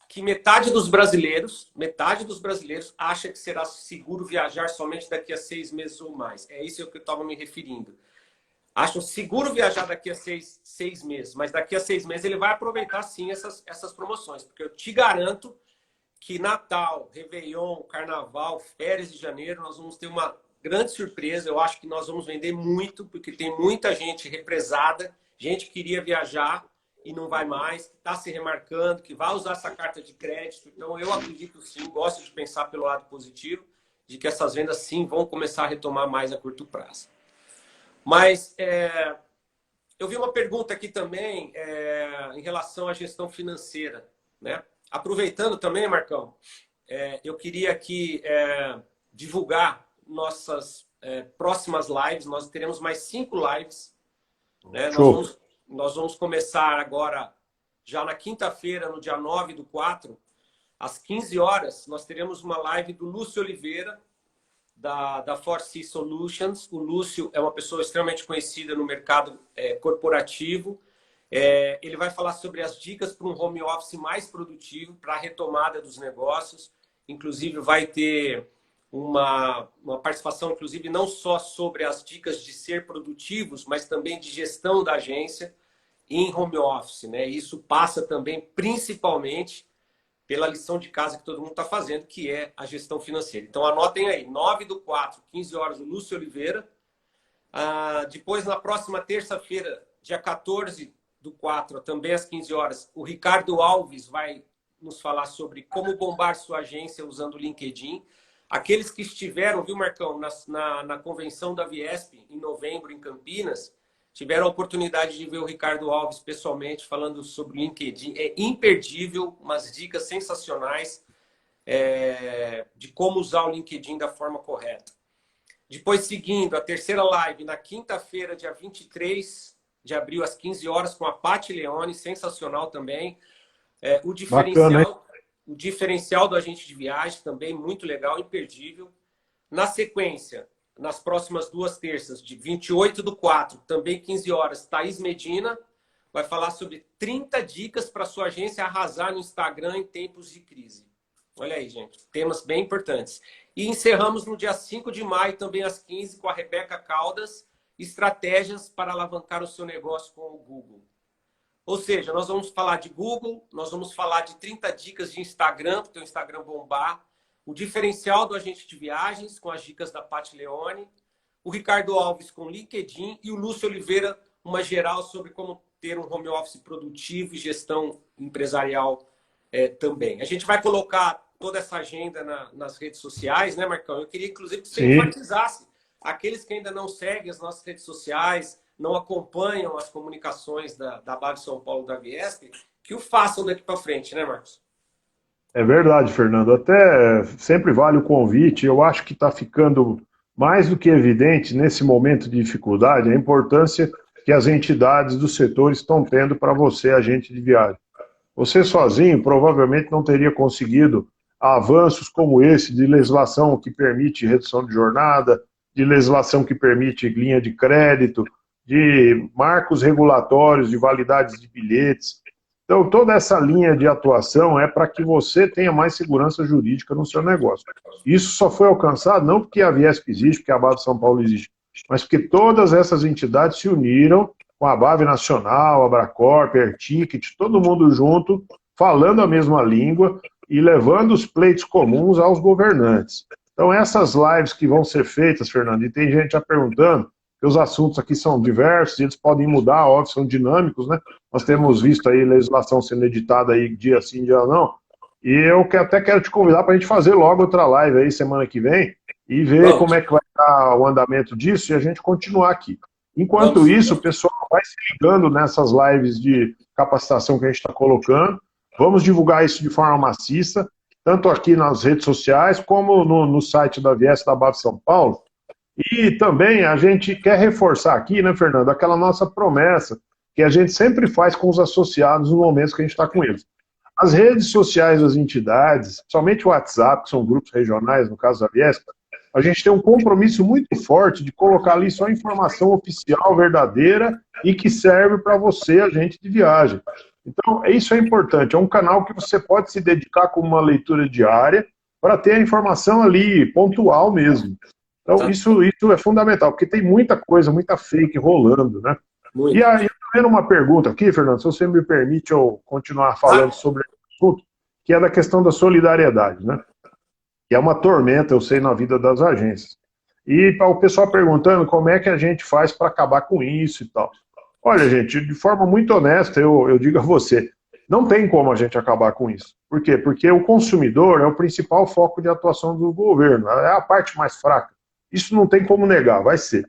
Que metade dos brasileiros acha que será seguro viajar somente daqui a 6 meses ou mais. É isso que eu estava me referindo. Acham seguro viajar daqui a seis meses, mas daqui a 6 meses ele vai aproveitar sim essas promoções, porque eu te garanto que Natal, Réveillon, Carnaval, férias de janeiro, nós vamos ter uma grande surpresa. Eu acho que nós vamos vender muito, porque tem muita gente represada, gente que queria viajar e não vai mais, que está se remarcando, que vai usar essa carta de crédito. Então eu acredito sim, gosto de pensar pelo lado positivo, de que essas vendas sim vão começar a retomar mais a curto prazo. Mas eu vi uma pergunta aqui também em relação à gestão financeira, né? Aproveitando também, Marcão, eu queria aqui divulgar nossas próximas lives. Nós teremos mais 5 lives, né? Nós vamos começar agora, já na quinta-feira, no dia 9/4, às 15 horas, nós teremos uma live do Lúcio Oliveira, da 4C Solutions. O Lúcio é uma pessoa extremamente conhecida no mercado corporativo. Ele vai falar sobre as dicas para um home office mais produtivo, para a retomada dos negócios. Inclusive, vai ter uma participação, inclusive, não só sobre as dicas de ser produtivos, mas também de gestão da agência em home office, né? Isso passa também, principalmente, pela lição de casa que todo mundo está fazendo, que é a gestão financeira. Então, anotem aí, 9/4, 15 horas, o Lúcio Oliveira. Depois, na próxima terça-feira, dia 14/4, também às 15 horas, o Ricardo Alves vai nos falar sobre como bombar sua agência usando o LinkedIn. Aqueles que estiveram, viu, Marcão, na convenção da Viesp, em novembro, em Campinas, tiveram a oportunidade de ver o Ricardo Alves pessoalmente falando sobre o LinkedIn. É imperdível, umas dicas sensacionais de como usar o LinkedIn da forma correta. Depois, seguindo, a terceira live, na quinta-feira, dia 23 de abril, às 15 horas, com a Paty Leone, sensacional também. O diferencial do agente de viagem, também muito legal, imperdível. Na sequência, nas próximas 2 terças, de 28/4, também 15 horas, Thaís Medina vai falar sobre 30 dicas para sua agência arrasar no Instagram em tempos de crise. Olha aí, gente, temas bem importantes. E encerramos no dia 5 de maio, também às 15, com a Rebeca Caldas, estratégias para alavancar o seu negócio com o Google. Ou seja, nós vamos falar de Google, nós vamos falar de 30 dicas de Instagram, para o teu Instagram bombar, o diferencial do agente de viagens, com as dicas da Paty Leone, o Ricardo Alves com LinkedIn e o Lúcio Oliveira, uma geral sobre como ter um home office produtivo e gestão empresarial também. A gente vai colocar toda essa agenda nas redes sociais, né, Marcão? Eu queria, inclusive, que você enfatizasse aqueles que ainda não seguem as nossas redes sociais, não acompanham as comunicações da BAV São Paulo, da Viesp, que o façam daqui para frente, né, Marcos? É verdade, Fernando. Até sempre vale o convite. Eu acho que está ficando mais do que evidente nesse momento de dificuldade a importância que as entidades do setor estão tendo para você, agente de viagem. Você sozinho provavelmente não teria conseguido avanços como esse de legislação que permite redução de jornada, de legislação que permite linha de crédito, de marcos regulatórios, de validades de bilhetes. Então, toda essa linha de atuação é para que você tenha mais segurança jurídica no seu negócio. Isso só foi alcançado não porque a Viesp existe, porque a BAV São Paulo existe, mas porque todas essas entidades se uniram com a BAV Nacional, a Abracorp, a Airticket, todo mundo junto, falando a mesma língua e levando os pleitos comuns aos governantes. Então, essas lives que vão ser feitas, Fernando, e tem gente já perguntando, que os assuntos aqui são diversos, eles podem mudar, óbvio, são dinâmicos, né? Nós temos visto aí legislação sendo editada aí dia sim, dia não, e eu até quero te convidar para a gente fazer logo outra live aí semana que vem e ver como é que vai estar o andamento disso e a gente continuar aqui. Enquanto isso, o pessoal vai se ligando nessas lives de capacitação que a gente está colocando, vamos divulgar isso de forma maciça, tanto aqui nas redes sociais como no site da Viesp da BAV São Paulo. E também a gente quer reforçar aqui, né, Fernando, aquela nossa promessa que a gente sempre faz com os associados no momento que a gente está com eles. As redes sociais das entidades, somente o WhatsApp, que são grupos regionais, no caso da Viesp, a gente tem um compromisso muito forte de colocar ali só informação oficial, verdadeira e que serve para você, agente de viagem. Então, isso é importante. É um canal que você pode se dedicar com uma leitura diária para ter a informação ali, pontual mesmo. Então, isso é fundamental, porque tem muita coisa, muita fake rolando, né? Muito. E aí, eu tô vendo uma pergunta aqui, Fernando, se você me permite eu continuar falando sobre esse assunto, que é da questão da solidariedade, né? Que é uma tormenta, eu sei, na vida das agências. E o pessoal perguntando como é que a gente faz para acabar com isso e tal. Olha, gente, de forma muito honesta, eu digo a você, não tem como a gente acabar com isso. Por quê? Porque o consumidor é o principal foco de atuação do governo, é a parte mais fraca. Isso não tem como negar, vai ser.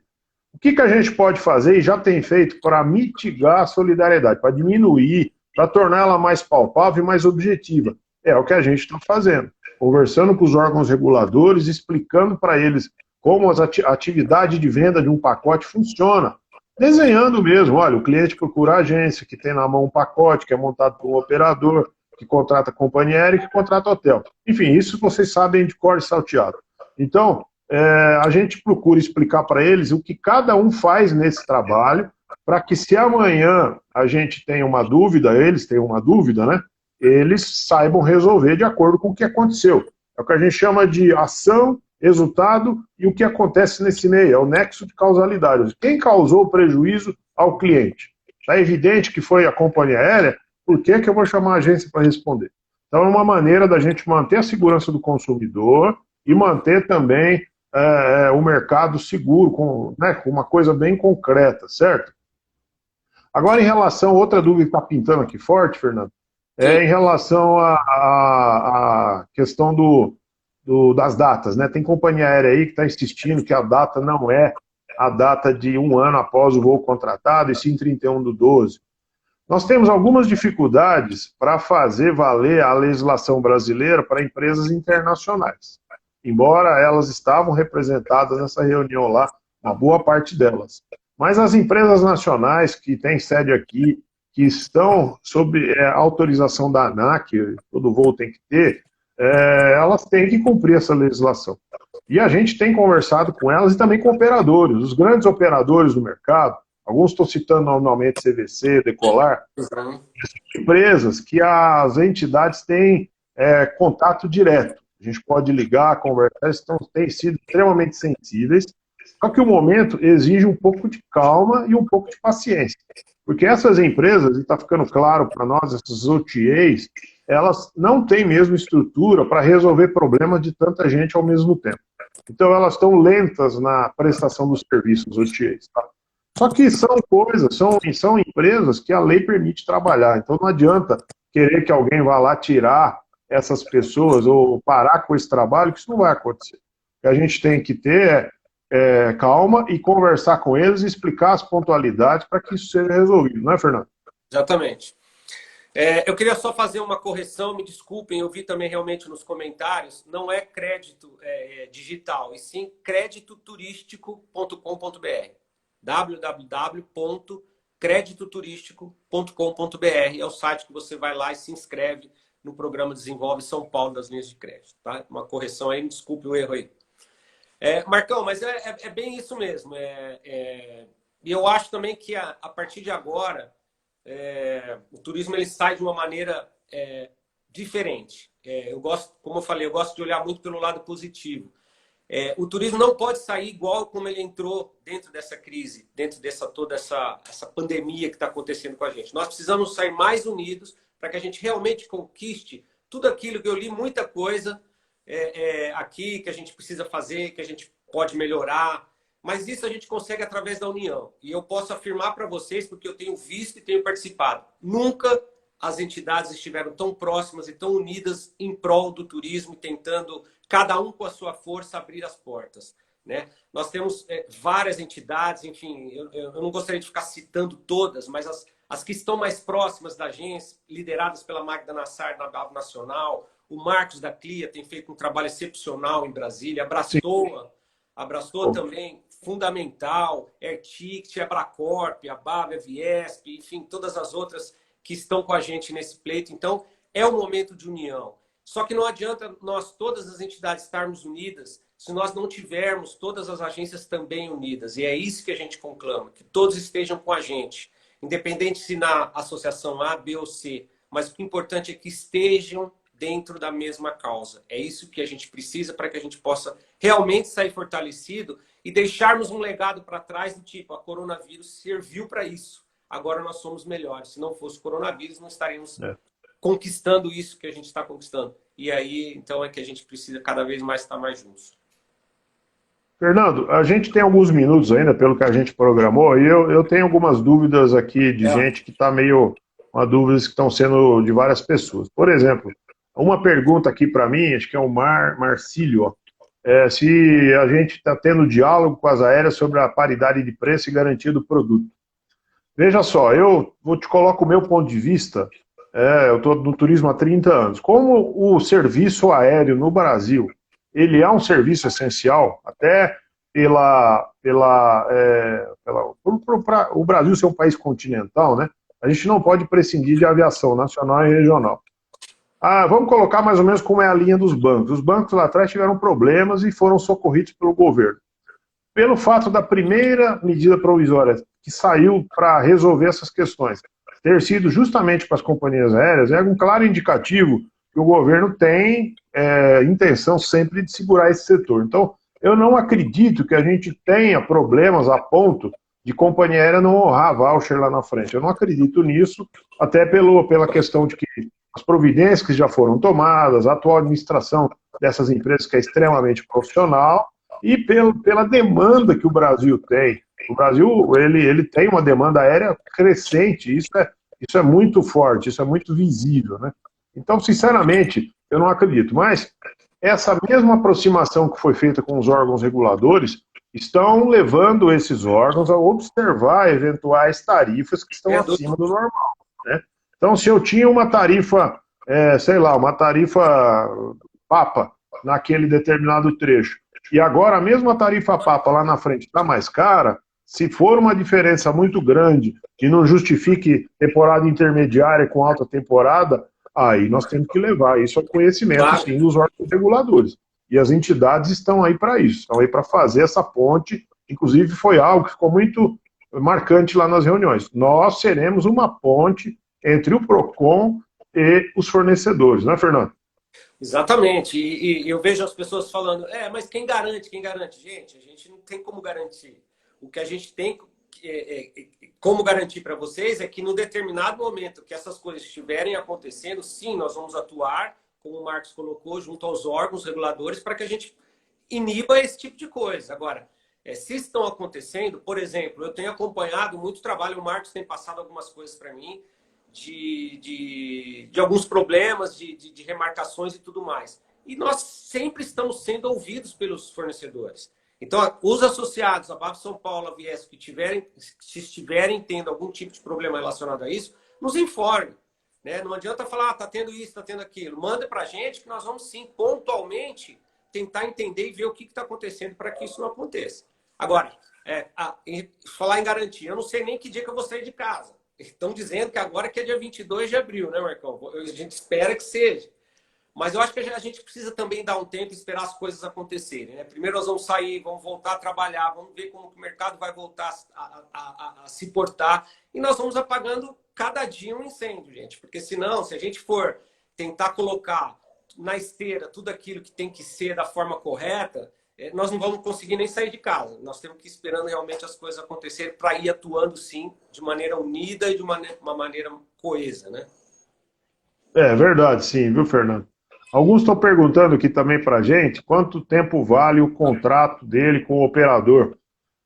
O que a gente pode fazer e já tem feito para mitigar a solidariedade, para diminuir, para torná-la mais palpável e mais objetiva? É o que a gente está fazendo. Conversando com os órgãos reguladores, explicando para eles como a atividade de venda de um pacote funciona. Desenhando mesmo, olha, o cliente procura a agência que tem na mão um pacote que é montado por um operador, que contrata a companhia aérea e que contrata hotel. Enfim, isso vocês sabem de cor e salteado. Então, a gente procura explicar para eles o que cada um faz nesse trabalho, para que se amanhã a gente tem uma dúvida, eles têm uma dúvida, né? Eles saibam resolver de acordo com o que aconteceu. É o que a gente chama de ação, resultado e o que acontece nesse meio, é o nexo de causalidade. Quem causou o prejuízo ao cliente? Está evidente que foi a companhia aérea, por que eu vou chamar a agência para responder? Então é uma maneira da gente manter a segurança do consumidor e manter também o mercado seguro, com uma coisa bem concreta, certo? Agora, em relação, outra dúvida que está pintando aqui forte, Fernando, em relação à questão das datas, né? Tem companhia aérea aí que está insistindo que a data não é a data de 1 ano após o voo contratado, e sim 31/12. Nós temos algumas dificuldades para fazer valer a legislação brasileira para empresas internacionais. Embora elas estavam representadas nessa reunião lá, uma boa parte delas. Mas as empresas nacionais que têm sede aqui, que estão sob autorização da ANAC, todo voo tem que ter, elas têm que cumprir essa legislação. E a gente tem conversado com elas e também com operadores, os grandes operadores do mercado, alguns estou citando normalmente CVC, Decolar, empresas que as entidades têm contato direto. A gente pode ligar, conversar, têm sido extremamente sensíveis, só que o momento exige um pouco de calma e um pouco de paciência. Porque essas empresas, e está ficando claro para nós, essas OTAs, elas não têm mesmo estrutura para resolver problemas de tanta gente ao mesmo tempo. Então elas estão lentas na prestação dos serviços OTAs. Tá? Só que são coisas, são empresas que a lei permite trabalhar. Então não adianta querer que alguém vá lá tirar essas pessoas ou parar com esse trabalho, que isso não vai acontecer. O que a gente tem que ter calma e conversar com eles e explicar as pontualidades para que isso seja resolvido, não é, Fernando? Exatamente. Eu queria só fazer uma correção, me desculpem, eu vi também realmente nos comentários, não é crédito digital, e sim creditoturístico.com.br, www.creditoturístico.com.br, é o site que você vai lá e se inscreve no programa Desenvolve São Paulo das linhas de crédito. Tá? Uma correção aí, me desculpe o erro aí. Marcão, mas é bem isso mesmo. E eu acho também que a partir de agora, o turismo ele sai de uma maneira diferente. Eu gosto, como eu falei, eu gosto de olhar muito pelo lado positivo. O turismo não pode sair igual como ele entrou dentro dessa crise, dentro toda essa pandemia que está acontecendo com a gente. Nós precisamos sair mais unidos para que a gente realmente conquiste tudo aquilo que eu li, muita coisa aqui que a gente precisa fazer, que a gente pode melhorar. Mas isso a gente consegue através da união. E eu posso afirmar para vocês, porque eu tenho visto e tenho participado, nunca as entidades estiveram tão próximas e tão unidas em prol do turismo e tentando, cada um com a sua força, abrir as portas. Né? Nós temos várias entidades, enfim, eu não gostaria de ficar citando todas, mas as que estão mais próximas da agência, lideradas pela Magda Nassar na BAV Nacional, o Marcos da CLIA tem feito um trabalho excepcional em Brasília, a Brastor também, fundamental, AirTicket, a Bracorp, a BAV, a Viesp, enfim, todas as outras que estão com a gente nesse pleito. Então, é um momento de união. Só que não adianta todas as entidades, estarmos unidas se nós não tivermos todas as agências também unidas. E é isso que a gente conclama, que todos estejam com a gente, independente se na associação A, B ou C. Mas o importante é que estejam dentro da mesma causa. É isso que a gente precisa para que a gente possa realmente sair fortalecido e deixarmos um legado para trás do tipo, a coronavírus serviu para isso. Agora nós somos melhores. Se não fosse o coronavírus, não estaríamos conquistando isso que a gente está conquistando. E aí, então, é que a gente precisa cada vez mais estar mais juntos. Fernando, a gente tem alguns minutos ainda, pelo que a gente programou, e eu tenho algumas dúvidas aqui de gente que está meio... dúvidas que estão sendo de várias pessoas. Por exemplo, uma pergunta aqui para mim, acho que é o Marcílio, se a gente está tendo diálogo com as aéreas sobre a paridade de preço e garantia do produto. Veja só, eu te coloco o meu ponto de vista, eu estou no turismo há 30 anos. Como o serviço aéreo no Brasil, ele é um serviço essencial, até o Brasil ser um país continental, né? A gente não pode prescindir de aviação nacional e regional. Vamos colocar mais ou menos como é a linha dos bancos. Os bancos lá atrás tiveram problemas e foram socorridos pelo governo. Pelo fato da primeira medida provisória que saiu para resolver essas questões ter sido justamente para as companhias aéreas, é um claro indicativo que o governo tem intenção sempre de segurar esse setor. Então, eu não acredito que a gente tenha problemas a ponto de companhia aérea não honrar voucher lá na frente. Eu não acredito nisso, até pela questão de que as providências que já foram tomadas, a atual administração dessas empresas que é extremamente profissional, e pela demanda que o Brasil tem. O Brasil ele tem uma demanda aérea crescente, isso é muito forte, isso é muito visível, né? Então, sinceramente, eu não acredito. Mas essa mesma aproximação que foi feita com os órgãos reguladores estão levando esses órgãos a observar eventuais tarifas que estão acima do normal, né? Então, se eu tinha uma tarifa, sei lá, uma tarifa papa naquele determinado trecho, e agora a mesma tarifa papa lá na frente está mais cara, se for uma diferença muito grande que não justifique temporada intermediária com alta temporada, aí nós temos que levar isso ao conhecimento, sim, dos órgãos reguladores. E as entidades estão aí para isso, estão aí para fazer essa ponte. Inclusive, foi algo que ficou muito marcante lá nas reuniões. Nós seremos uma ponte entre o PROCON e os fornecedores, não é, Fernando? Exatamente. E eu vejo as pessoas falando, mas quem garante? Quem garante? Gente, a gente não tem como garantir. O que a gente tem como garantir para vocês é que no determinado momento que essas coisas estiverem acontecendo, sim, nós vamos atuar, como o Marcos colocou, junto aos órgãos reguladores para que a gente iniba esse tipo de coisa. Agora, se estão acontecendo, por exemplo, eu tenho acompanhado muito trabalho, o Marcos tem passado algumas coisas para mim, de alguns problemas, de remarcações e tudo mais. E nós sempre estamos sendo ouvidos pelos fornecedores. Então, os associados, a BAF São Paulo, a Viesp, se estiverem tendo algum tipo de problema relacionado a isso, nos informe. Né? Não adianta falar, está tendo isso, está tendo aquilo. Manda para a gente que nós vamos, sim, pontualmente, tentar entender e ver o que está acontecendo para que isso não aconteça. Agora, falar em garantia, eu não sei nem que dia que eu vou sair de casa. Estão dizendo que agora que é dia 22 de abril, né, Marcão? A gente espera que seja. Mas eu acho que a gente precisa também dar um tempo e esperar as coisas acontecerem. Né? Primeiro nós vamos sair, vamos voltar a trabalhar, vamos ver como o mercado vai voltar a se portar. E nós vamos apagando cada dia um incêndio, gente. Porque senão, se a gente for tentar colocar na esteira tudo aquilo que tem que ser da forma correta, nós não vamos conseguir nem sair de casa. Nós temos que ir esperando realmente as coisas acontecerem para ir atuando, sim, de maneira unida e de uma maneira coesa, né? É verdade, sim, viu, Fernando? Alguns estão perguntando aqui também para a gente quanto tempo vale o contrato dele com o operador.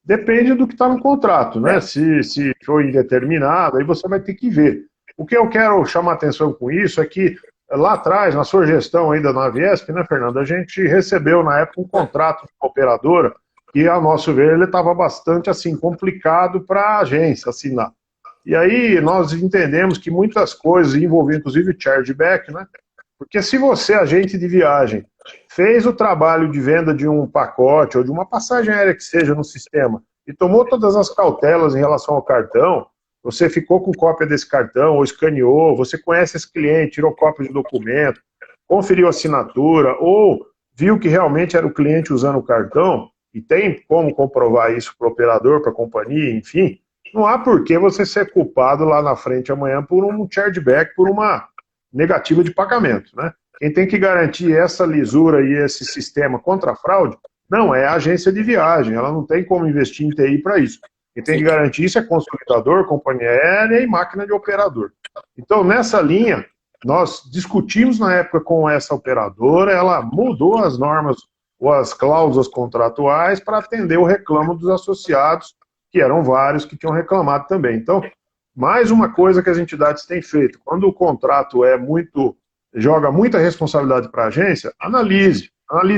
Depende do que está no contrato, né? Se for indeterminado, aí você vai ter que ver. O que eu quero chamar atenção com isso é que lá atrás, na sua gestão ainda na Viesp, né, Fernando, a gente recebeu na época um contrato de operadora que, a nosso ver, ele estava bastante assim complicado para a agência assinar. E aí nós entendemos que muitas coisas envolviam, inclusive, chargeback, né? Porque se você, agente de viagem, fez o trabalho de venda de um pacote ou de uma passagem aérea que seja no sistema e tomou todas as cautelas em relação ao cartão, você ficou com cópia desse cartão ou escaneou, você conhece esse cliente, tirou cópia de documento, conferiu a assinatura ou viu que realmente era o cliente usando o cartão e tem como comprovar isso para o operador, para a companhia, enfim, não há por que você ser culpado lá na frente amanhã por um chargeback, por uma negativa de pagamento, né? Quem tem que garantir essa lisura e esse sistema contra a fraude não é a agência de viagem, ela não tem como investir em TI para isso. Quem tem que garantir isso é consolidador, companhia aérea e máquina de operador. Então, nessa linha, nós discutimos na época com essa operadora, ela mudou as normas ou as cláusulas contratuais para atender o reclamo dos associados, que eram vários que tinham reclamado também. Então, mais uma coisa que as entidades têm feito, quando o contrato joga muita responsabilidade para a agência, analise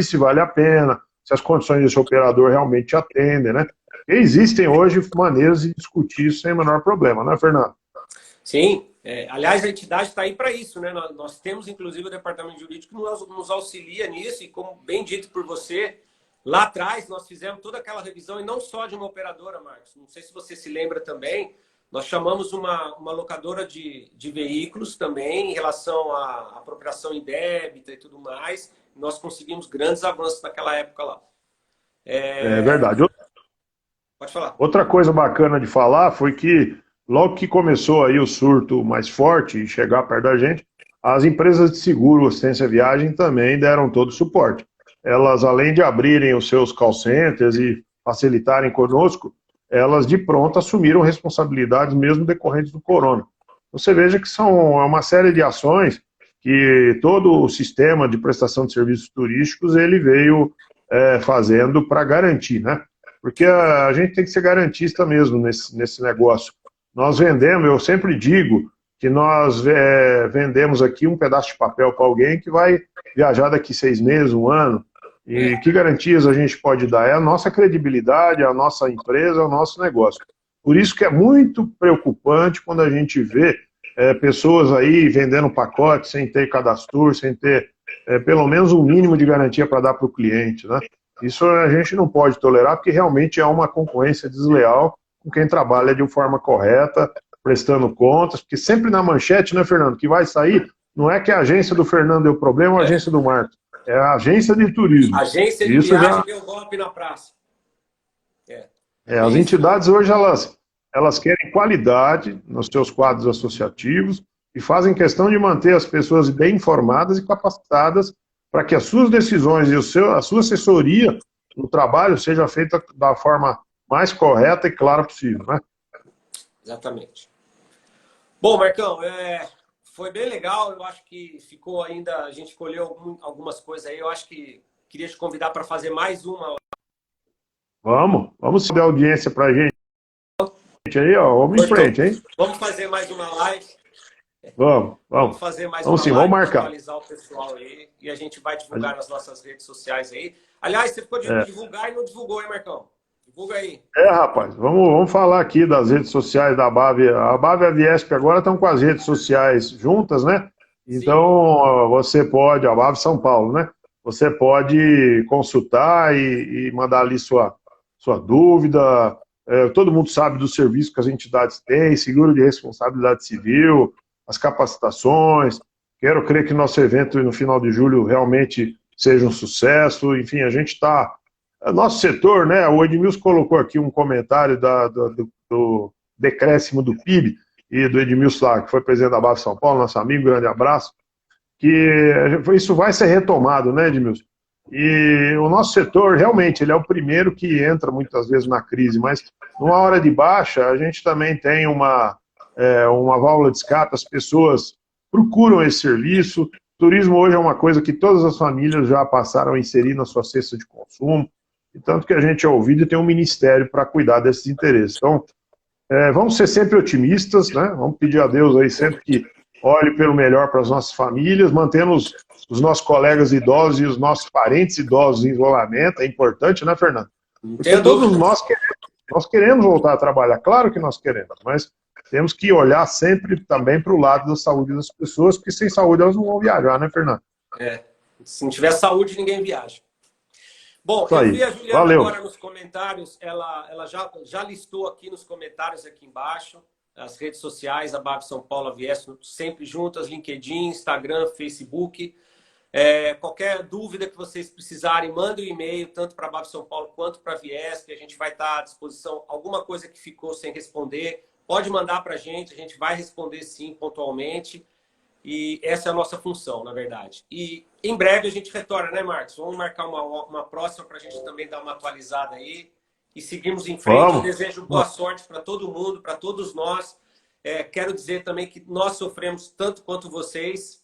se vale a pena, se as condições desse operador realmente te atendem, né? E existem hoje maneiras de discutir isso sem o menor problema, né, Fernando? Sim, aliás, a entidade está aí para isso, né? Nós temos, inclusive, o departamento jurídico que nos auxilia nisso, e como bem dito por você, lá atrás nós fizemos toda aquela revisão, e não só de uma operadora, Marcos. Não sei se você se lembra também, Nós chamamos uma locadora de veículos também, em relação à apropriação indébita e tudo mais. Nós conseguimos grandes avanços naquela época lá. É verdade. Pode falar. Outra coisa bacana de falar foi que, logo que começou aí o surto mais forte e chegar perto da gente, as empresas de seguro, assistência à viagem, também deram todo o suporte. Elas, além de abrirem os seus call centers e facilitarem conosco, elas de pronto assumiram responsabilidades mesmo decorrentes do corona. Você veja que são uma série de ações que todo o sistema de prestação de serviços turísticos ele veio fazendo para garantir, né? Porque a gente tem que ser garantista mesmo nesse negócio. Nós vendemos, eu sempre digo que nós vendemos aqui um pedaço de papel para alguém que vai viajar daqui 6 meses, 1 ano. E que garantias a gente pode dar? É a nossa credibilidade, a nossa empresa, o nosso negócio. Por isso que é muito preocupante quando a gente vê pessoas aí vendendo pacotes sem ter cadastro, sem ter pelo menos um mínimo de garantia para dar para o cliente, né? Isso a gente não pode tolerar, porque realmente é uma concorrência desleal com quem trabalha de forma correta, prestando contas, porque sempre na manchete, né, Fernando, que vai sair, não é que a agência do Fernando deu problema ou a agência do Marcos, é a agência de turismo. Agência de viagem deu golpe na praça. As entidades hoje, elas querem qualidade nos seus quadros associativos e fazem questão de manter as pessoas bem informadas e capacitadas para que as suas decisões e a sua assessoria no trabalho seja feita da forma mais correta e clara possível, né? Exatamente. Bom, Marcão, foi bem legal. Eu acho que ficou ainda, a gente escolheu algumas coisas aí. Eu acho que queria te convidar para fazer mais uma. Vamos dar audiência para a gente aí, ó. Vamos em frente, hein? Vamos fazer mais uma live. Vamos fazer mais vamos uma sim, live vamos marcar. Atualizar o pessoal aí e a gente vai divulgar nas nossas redes sociais aí. Aliás, você ficou de divulgar e não divulgou, hein, Marcão? Divulga aí. Rapaz, vamos falar aqui das redes sociais da Bávia. A Bávia e a Viesp agora estão com as redes sociais juntas, né? Então, você pode, a Bávia São Paulo, né? Você pode consultar e mandar ali sua dúvida. Todo mundo sabe do serviço que as entidades têm, seguro de responsabilidade civil, as capacitações. Quero crer que nosso evento no final de julho realmente seja um sucesso. Enfim, a gente está... Nosso setor, né? O Edmilson colocou aqui um comentário do decréscimo do PIB, e do Edmilson lá, que foi presidente da Bávia São Paulo, nosso amigo, grande abraço, que isso vai ser retomado, né, Edmilson? E o nosso setor, realmente, ele é o primeiro que entra muitas vezes na crise, mas numa hora de baixa, a gente também tem uma válvula de escape, as pessoas procuram esse serviço. Turismo hoje é uma coisa que todas as famílias já passaram a inserir na sua cesta de consumo, e tanto que a gente é ouvido e tem um ministério para cuidar desses interesses. Então, vamos ser sempre otimistas, né? Vamos pedir a Deus aí sempre que olhe pelo melhor para as nossas famílias, mantendo os nossos colegas idosos e os nossos parentes idosos em isolamento. É importante, né, Fernando? Porque todos nós queremos voltar a trabalhar, claro que nós queremos, mas temos que olhar sempre também para o lado da saúde das pessoas, porque sem saúde elas não vão viajar, né, Fernando? Se não tiver saúde, ninguém viaja. Bom, eu vi a Juliana agora nos comentários, ela já listou aqui nos comentários aqui embaixo, as redes sociais, a Bávia São Paulo, a Viesp, sempre juntas, LinkedIn, Instagram, Facebook. Qualquer dúvida que vocês precisarem, mandem um e-mail, tanto para a Bávia São Paulo quanto para a Viesp, a gente vai estar à disposição. Alguma coisa que ficou sem responder, pode mandar para a gente vai responder sim, pontualmente. E essa é a nossa função, na verdade. E em breve a gente retorna, né, Marcos? Vamos marcar uma próxima para a gente também dar uma atualizada aí e seguirmos em frente. Eu desejo boa sorte para todo mundo, para todos nós. Quero dizer também que nós sofremos tanto quanto vocês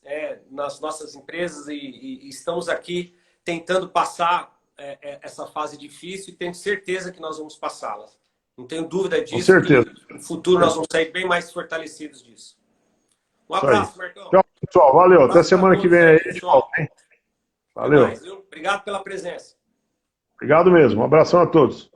nas nossas empresas e estamos aqui tentando passar essa fase difícil e tenho certeza que nós vamos passá-la. Não tenho dúvida disso. Com certeza. No futuro nós vamos sair bem mais fortalecidos disso. Um abraço, Marcão. Tchau, pessoal. Valeu. Até semana que vem aí. Valeu. Obrigado pela presença. Obrigado mesmo. Um abração a todos.